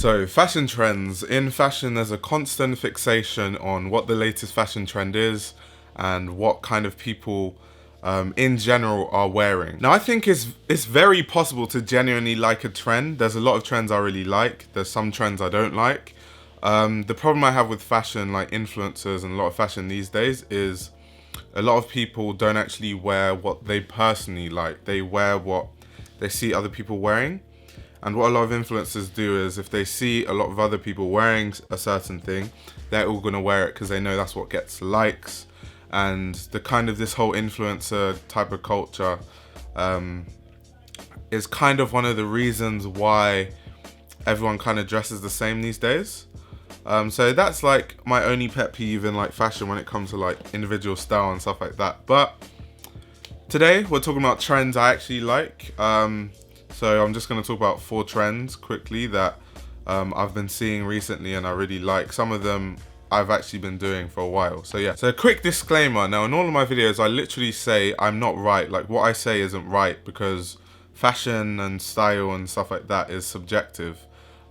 So, fashion trends. In fashion, there's a constant fixation on what the latest fashion trend is and what kind of people in general are wearing. Now, I think it's very possible to genuinely like a trend. There's a lot of trends I really like. There's some trends I don't like. The problem I have with fashion, like influencers and a lot of fashion these days, is a lot of people don't actually wear what they personally like. They wear what they see other people wearing. And what a lot of influencers do is if they see a lot of other people wearing a certain thing, they're all going to wear it because they know that's what gets likes. And the kind of this whole influencer type of culture is kind of one of the reasons why everyone kind of dresses the same these days. So that's like my only pet peeve in like fashion when it comes to like individual style and stuff like that. But today we're talking about trends I actually like. So I'm just going to talk about 4 trends quickly that I've been seeing recently and I really like. Some of them I've actually been doing for a while. So yeah, so a quick disclaimer. Now in all of my videos I literally say I'm not right. Like what I say isn't right because fashion and style and stuff like that is subjective.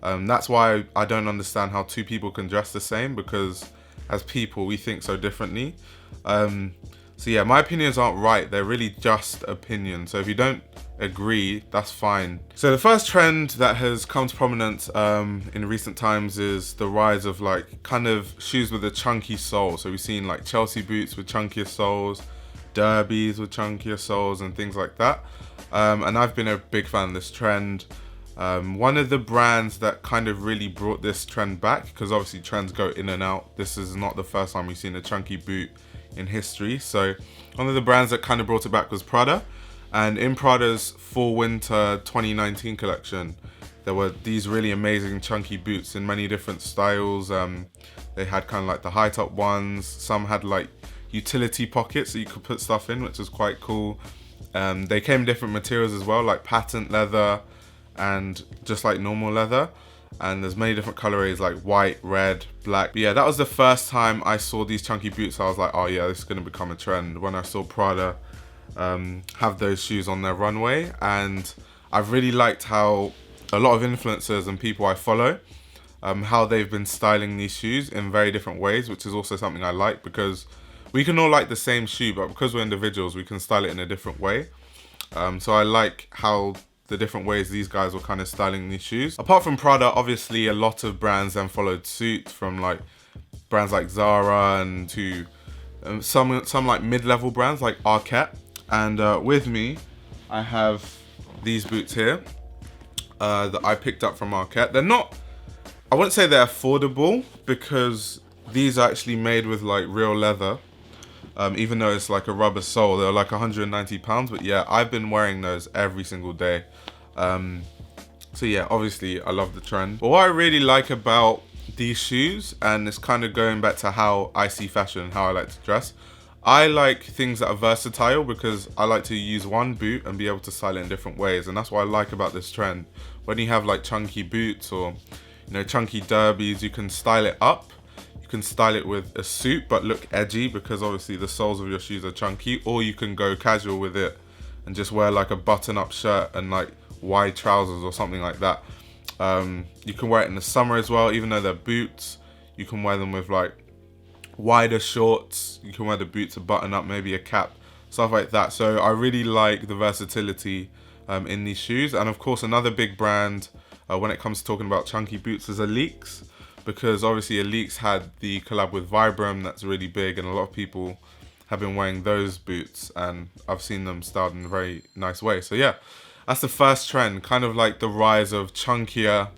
That's why I don't understand how 2 people can dress the same, because as people we think so differently. So yeah, my opinions aren't right, they're really just opinions. So if you don't agree, that's fine. So the first trend that has come to prominence in recent times is the rise of like kind of shoes with a chunky sole. So we've seen like Chelsea boots with chunkier soles, derbies with chunkier soles and things like that. And I've been a big fan of this trend. One of the brands that kind of really brought this trend back, because obviously trends go in and out. This is not the first time we've seen a chunky boot in history. So one of the brands that kind of brought it back was Prada. And in Prada's Fall Winter 2019 collection, there were these really amazing chunky boots in many different styles. They had kind of like the high top ones. Some had like utility pockets that you could put stuff in, which was quite cool. They came in different materials as well, like patent leather and just like normal leather. And there's many different colorways like white, red, black. But yeah, that was the first time I saw these chunky boots. I was like, oh yeah, this is going to become a trend. When I saw Prada have those shoes on their runway, and I've really liked how a lot of influencers and people I follow, how they've been styling these shoes in very different ways, which is also something I like, because we can all like the same shoe, but because we're individuals, we can style it in a different way. So I like how the different ways these guys were kind of styling these shoes. Apart from Prada, obviously a lot of brands then followed suit, from like brands like Zara and to some like mid-level brands like Arket. And with me, I have these boots here that I picked up from Arket. They're not, I wouldn't say they're affordable, because these are actually made with like real leather. Even though it's like a rubber sole, they're like £190. But yeah, I've been wearing those every single day. So yeah, obviously I love the trend. But what I really like about these shoes, and it's kind of going back to how I see fashion and how I like to dress, I like things that are versatile, because I like to use one boot and be able to style it in different ways. And that's what I like about this trend. When you have like chunky boots or, you know, chunky derbies, you can style it up. You can style it with a suit but look edgy, because obviously the soles of your shoes are chunky. Or you can go casual with it and just wear like a button-up shirt and like wide trousers or something like that. You can wear it in the summer as well, even though they're boots. You can wear them with like wider shorts. You can wear the boots a button up, maybe a cap, stuff like that. So I really like the versatility in these shoes. And of course, another big brand when it comes to talking about chunky boots is Alix, because obviously Alix had the collab with Vibram that's really big, and a lot of people have been wearing those boots, and I've seen them styled in a very nice way. So yeah, that's the first trend, kind of like the rise of chunkier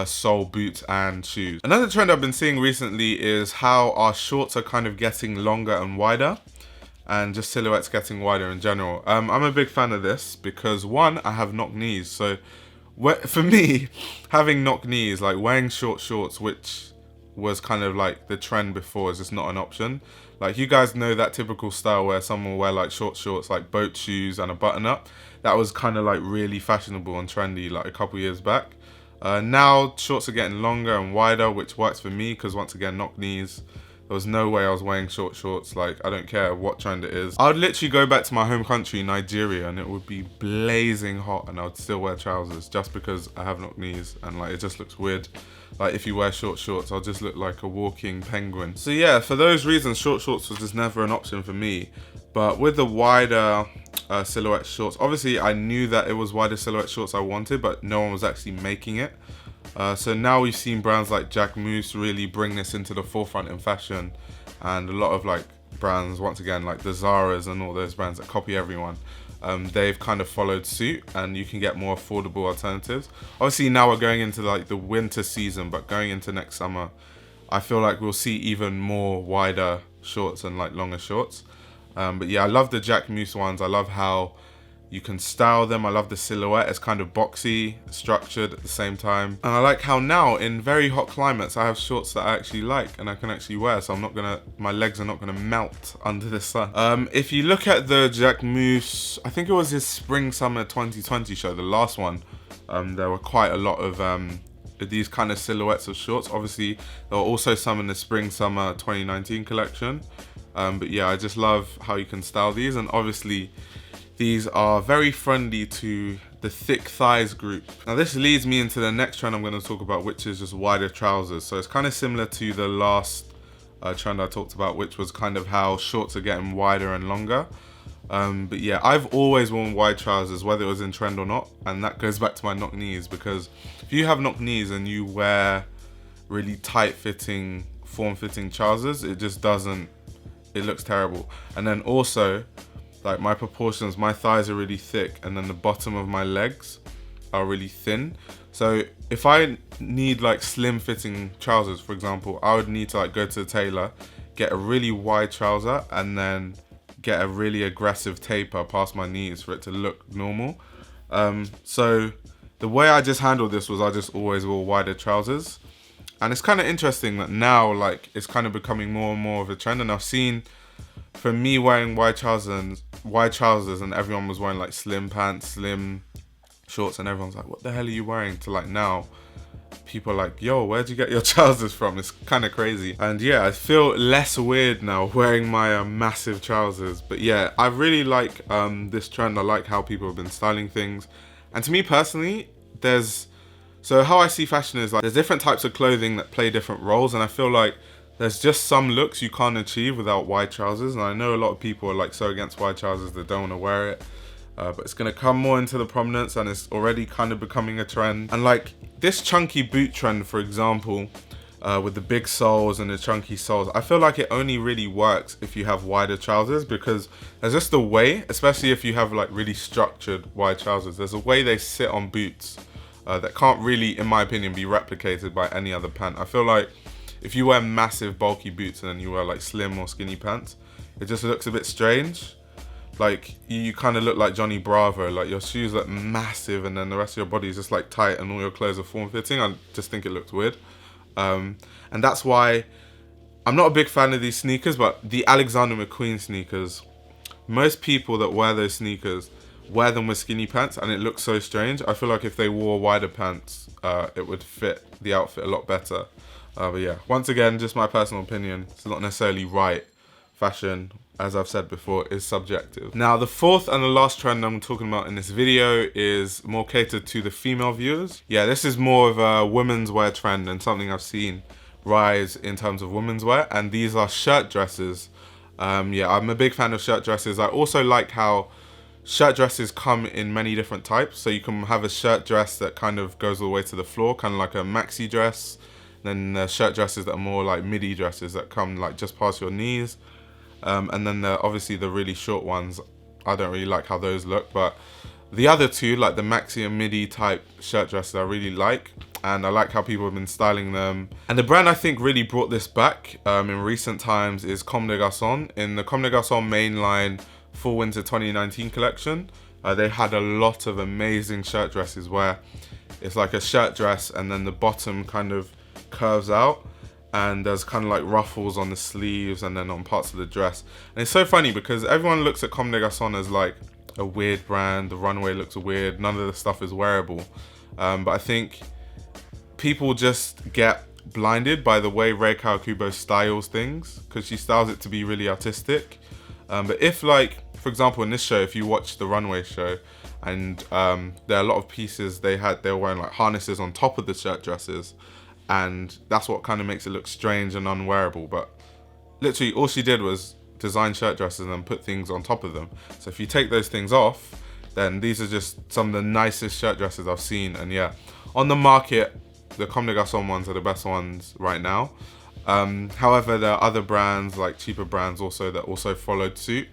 sole boots and shoes. Another trend I've been seeing recently is how our shorts are kind of getting longer and wider, and just silhouettes getting wider in general. I'm a big fan of this because, one, I have knock knees. So for me, having knock knees, like wearing short shorts, which was kind of like the trend before, is just not an option. Like, you guys know that typical style where someone will wear like short shorts, like boat shoes and a button up. That was kind of like really fashionable and trendy like a couple years back. Now shorts are getting longer and wider, which works for me because, once again, knock knees. There was no way I was wearing short shorts. Like, I don't care what trend it is. I would literally go back to my home country, Nigeria, and it would be blazing hot and I would still wear trousers just because I have knock knees and like it just looks weird. Like if you wear short shorts, I'll just look like a walking penguin. So yeah, for those reasons, short shorts was just never an option for me. But with the wider silhouette shorts, obviously I knew that it was wider silhouette shorts I wanted, but no one was actually making it. So now we've seen brands like Jacquemus really bring this into the forefront in fashion, and a lot of like brands, once again, like the Zara's and all those brands that copy everyone, they've kind of followed suit, and you can get more affordable alternatives. Obviously now we're going into like the winter season, but going into next summer, I feel like we'll see even more wider shorts and like longer shorts. But yeah, I love the Jacquemus ones. I love how you can style them. I love the silhouette. It's kind of boxy, structured at the same time. And I like how now in very hot climates, I have shorts that I actually like and I can actually wear. So my legs are not gonna melt under the sun. If you look at the Jacquemus, I think it was his spring summer 2020 show, the last one. There were quite a lot of these kind of silhouettes of shorts. Obviously, there were also some in the spring summer 2019 collection. But yeah, I just love how you can style these, and obviously these are very friendly to the thick thighs group. Now this leads me into the next trend I'm going to talk about, which is just wider trousers. So it's kind of similar to the last trend I talked about, which was kind of how shorts are getting wider and longer. But yeah, I've always worn wide trousers, whether it was in trend or not, and that goes back to my knock knees, because if you have knock knees and you wear really tight fitting, form fitting trousers, it just doesn't, it looks terrible. And then also, like my proportions, my thighs are really thick and then the bottom of my legs are really thin. So if I need like slim fitting trousers, for example, I would need to like go to the tailor, get a really wide trouser and then get a really aggressive taper past my knees for it to look normal. So the way I just handled this was I just always wore wider trousers. And it's kind of interesting that now like it's kind of becoming more and more of a trend, and I've seen, for me, wearing wide trousers and everyone was wearing like slim pants, slim shorts, and everyone's like, what the hell are you wearing? To like now people are like, yo, where'd you get your trousers from? It's kind of crazy. And yeah, I feel less weird now wearing my massive trousers. But yeah, I really like this trend. I like how people have been styling things. And to me personally, so how I see fashion is like there's different types of clothing that play different roles, and I feel like there's just some looks you can't achieve without wide trousers. And I know a lot of people are like so against wide trousers they don't want to wear it, but it's going to come more into the prominence, and it's already kind of becoming a trend. And like this chunky boot trend, for example, with the big soles and the chunky soles, I feel like it only really works if you have wider trousers, because there's just a way, especially if you have like really structured wide trousers, there's a way they sit on boots that can't really, in my opinion, be replicated by any other pant. I feel like if you wear massive bulky boots and then you wear like slim or skinny pants, it just looks a bit strange. Like you kind of look like Johnny Bravo, like your shoes look massive and then the rest of your body is just like tight and all your clothes are form fitting. I just think it looks weird. And that's why I'm not a big fan of these sneakers, but the Alexander McQueen sneakers, most people that wear those sneakers wear them with skinny pants and it looks so strange. I feel like if they wore wider pants, it would fit the outfit a lot better. But yeah, once again, just my personal opinion. It's not necessarily right. Fashion, as I've said before, is subjective. Now, the fourth and the last trend I'm talking about in this video is more catered to the female viewers. Yeah, this is more of a women's wear trend and something I've seen rise in terms of women's wear, and these are shirt dresses. Yeah, I'm a big fan of shirt dresses. I also like how shirt dresses come in many different types. So you can have a shirt dress that kind of goes all the way to the floor, kind of like a maxi dress. Then the shirt dresses that are more like midi dresses that come like just past your knees. And then obviously the really short ones, I don't really like how those look. But the other two, like the maxi and midi type shirt dresses, I really like. And I like how people have been styling them. And the brand I think really brought this back in recent times is Comme des Garcons. In the Comme des Garcons mainline Fall Winter 2019 collection, they had a lot of amazing shirt dresses where it's like a shirt dress and then the bottom kind of curves out and there's kind of like ruffles on the sleeves and then on parts of the dress. And it's so funny because everyone looks at Comme des Garcons as like a weird brand. The runway looks weird. None of the stuff is wearable. But I think people just get blinded by the way Rei Kawakubo styles things, because she styles it to be really artistic. But if, like, for example, in this show, if you watch the runway show, and there are a lot of pieces they were wearing like harnesses on top of the shirt dresses, and that's what kind of makes it look strange and unwearable. But literally all she did was design shirt dresses and put things on top of them. So if you take those things off, then these are just some of the nicest shirt dresses I've seen. And yeah, on the market, the Comme des Garçons ones are the best ones right now. However, there are other brands, like cheaper brands also, that also followed suit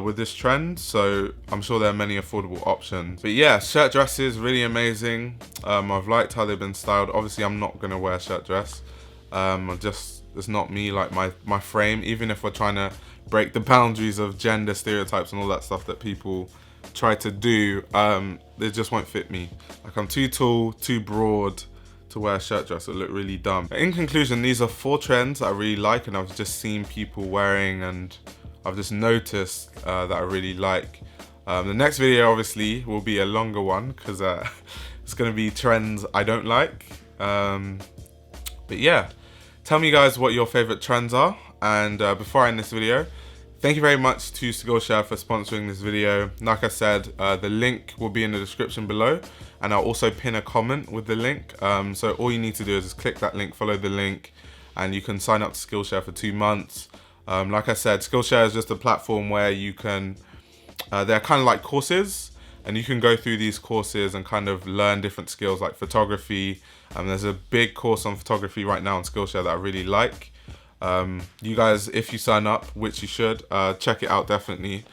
with this trend. So I'm sure there are many affordable options. But yeah, shirt dresses, really amazing. I've liked how they've been styled. Obviously, I'm not gonna wear a shirt dress. It's not me, like my frame. Even if we're trying to break the boundaries of gender stereotypes and all that stuff that people try to do, they just won't fit me. Like, I'm too tall, too broad to wear a shirt dress. It look really dumb. In conclusion, these are 4 trends that I really like, and I've just seen people wearing, and I've just noticed that I really like. The next video obviously will be a longer one, because it's gonna be trends I don't like. But yeah, tell me guys what your favorite trends are. And before I end this video, thank you very much to Skillshare for sponsoring this video. Like I said, the link will be in the description below, and I'll also pin a comment with the link. So all you need to do is just click that link, follow the link, and you can sign up to Skillshare for 2 months. Like I said, Skillshare is just a platform where you can, they're kind of like courses, and you can go through these courses and kind of learn different skills like photography. There's a big course on photography right now on Skillshare that I really like. You guys, if you sign up, which you should, check it out definitely.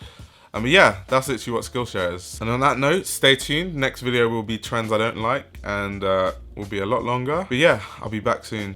But yeah, that's literally what Skillshare is. And on that note, stay tuned. Next video will be trends I don't like, and will be a lot longer. But yeah, I'll be back soon.